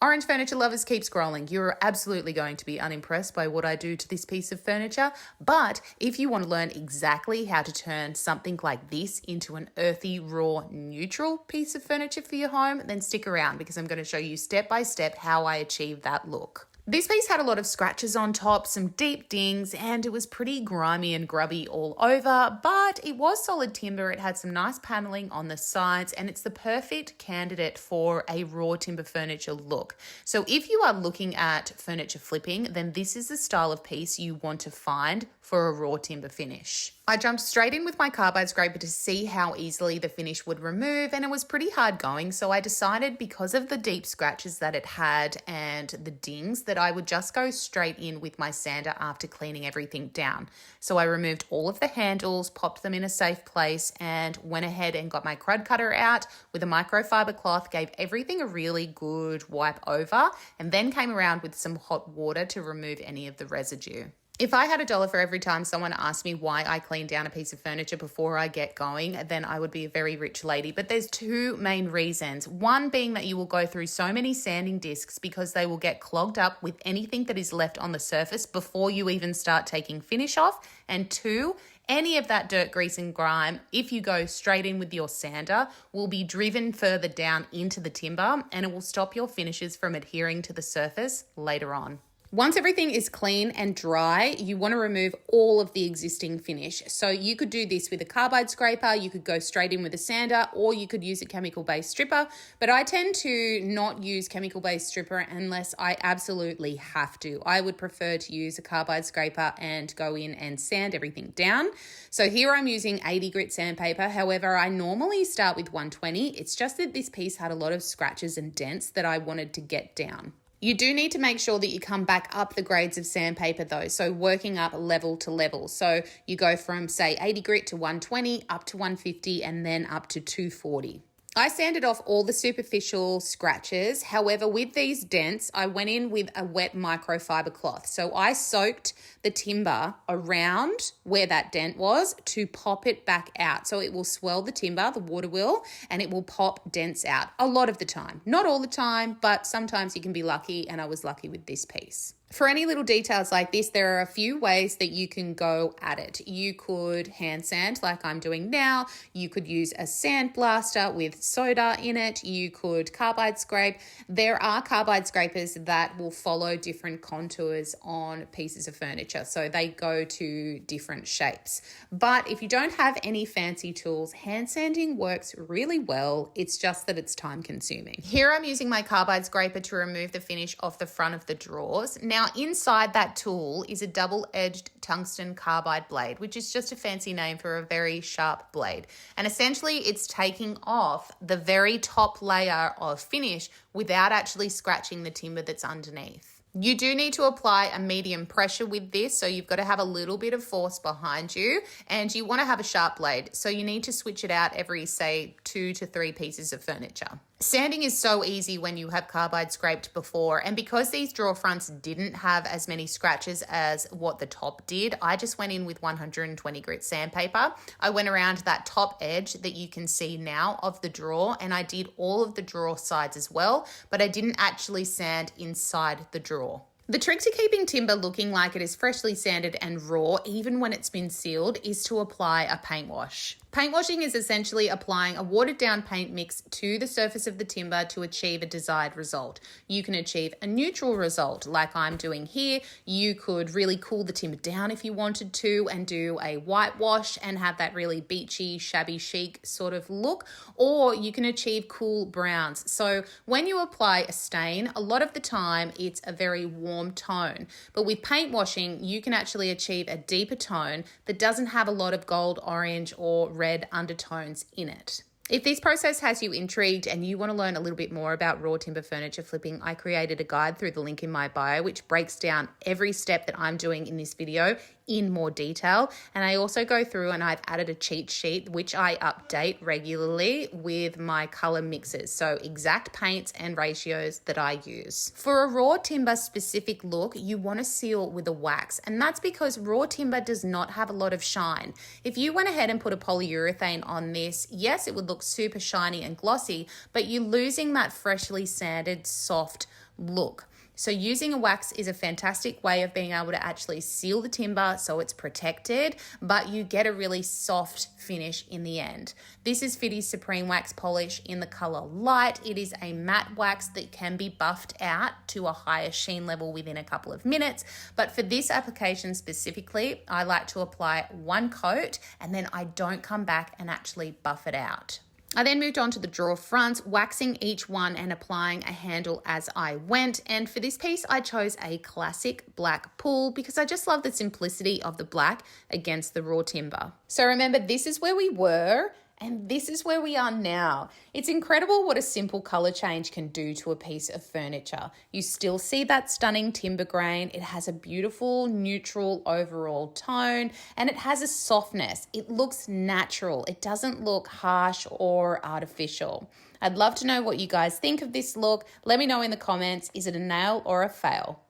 Orange furniture lovers, keep scrolling. You're absolutely going to be unimpressed by what I do to this piece of furniture. But if you want to learn exactly how to turn something like this into an earthy, raw, neutral piece of furniture for your home, then stick around because I'm going to show you step by step how I achieve that look. This piece had a lot of scratches on top, some deep dings, and it was pretty grimy and grubby all over, but it was solid timber. It had some nice paneling on the sides, and it's the perfect candidate for a raw timber furniture look. So if you are looking at furniture flipping, then this is the style of piece you want to find for a raw timber finish. I jumped straight in with my carbide scraper to see how easily the finish would remove, and it was pretty hard going, so I decided because of the deep scratches that it had and the dings that I would just go straight in with my sander after cleaning everything down. So I removed all of the handles, popped them in a safe place, and went ahead and got my crud cutter out with a microfiber cloth, gave everything a really good wipe over, and then came around with some hot water to remove any of the residue. If I had $1 for every time someone asked me why I clean down a piece of furniture before I get going, then I would be a very rich lady. But there's two main reasons. One being that you will go through so many sanding discs because they will get clogged up with anything that is left on the surface before you even start taking finish off. And two, any of that dirt, grease and grime, if you go straight in with your sander, will be driven further down into the timber and it will stop your finishes from adhering to the surface later on. Once everything is clean and dry, you want to remove all of the existing finish. So you could do this with a carbide scraper, you could go straight in with a sander, or you could use a chemical-based stripper. But I tend to not use chemical-based stripper unless I absolutely have to. I would prefer to use a carbide scraper and go in and sand everything down. So here I'm using 80 grit sandpaper. However, I normally start with 120. It's just that this piece had a lot of scratches and dents that I wanted to get down. You do need to make sure that you come back up the grades of sandpaper though, so working up level to level. So you go from say 80 grit to 120, up to 150, and then up to 240. I sanded off all the superficial scratches. However, with these dents, I went in with a wet microfiber cloth. So I soaked the timber around where that dent was to pop it back out. So it will swell the timber, the water will, and it will pop dents out a lot of the time. Not all the time, but sometimes you can be lucky, and I was lucky with this piece. For any little details like this, there are a few ways that you can go at it. You could hand sand like I'm doing now. You could use a sand blaster with soda in it. You could carbide scrape. There are carbide scrapers that will follow different contours on pieces of furniture. So they go to different shapes. But if you don't have any fancy tools, hand sanding works really well. It's just that it's time consuming. Here I'm using my carbide scraper to remove the finish off the front of the drawers. Now inside that tool is a double-edged tungsten carbide blade, which is just a fancy name for a very sharp blade. And essentially it's taking off the very top layer of finish without actually scratching the timber that's underneath. You do need to apply a medium pressure with this, so you've got to have a little bit of force behind you, and you want to have a sharp blade, so you need to switch it out every, say, 2 to 3 pieces of furniture. Sanding is so easy when you have carbide scraped before, and because these drawer fronts didn't have as many scratches as what the top did, I just went in with 120 grit sandpaper. I went around that top edge that you can see now of the drawer, and I did all of the drawer sides as well, but I didn't actually sand inside the drawer. The trick to keeping timber looking like it is freshly sanded and raw, even when it's been sealed, is to apply a paint wash. Paint washing is essentially applying a watered down paint mix to the surface of the timber to achieve a desired result. You can achieve a neutral result like I'm doing here. You could really cool the timber down if you wanted to and do a whitewash and have that really beachy, shabby chic sort of look, or you can achieve cool browns. So when you apply a stain, a lot of the time it's a very warm tone, but with paint washing, you can actually achieve a deeper tone that doesn't have a lot of gold, orange, or red undertones in it. If this process has you intrigued and you want to learn a little bit more about raw timber furniture flipping, I created a guide through the link in my bio, which breaks down every step that I'm doing in this video in more detail. And I also go through and I've added a cheat sheet, which I update regularly with my color mixes. So exact paints and ratios that I use. For a raw timber specific look, you want to seal with a wax. And that's because raw timber does not have a lot of shine. If you went ahead and put a polyurethane on this, yes, it would look super shiny and glossy, but you're losing that freshly sanded, soft look. So using a wax is a fantastic way of being able to actually seal the timber so it's protected, but you get a really soft finish in the end. This is Fitty's Supreme Wax Polish in the color Light. It is a matte wax that can be buffed out to a higher sheen level within a couple of minutes. But for this application specifically, I like to apply one coat and then I don't come back and actually buff it out. I then moved on to the drawer fronts, waxing each one and applying a handle as I went. And for this piece, I chose a classic black pull because I just love the simplicity of the black against the raw timber. So remember, this is where we were and this is where we are now. It's incredible what a simple color change can do to a piece of furniture. You still see that stunning timber grain. It has a beautiful neutral overall tone and it has a softness. It looks natural. It doesn't look harsh or artificial. I'd love to know what you guys think of this look. Let me know in the comments. Is it a nail or a fail?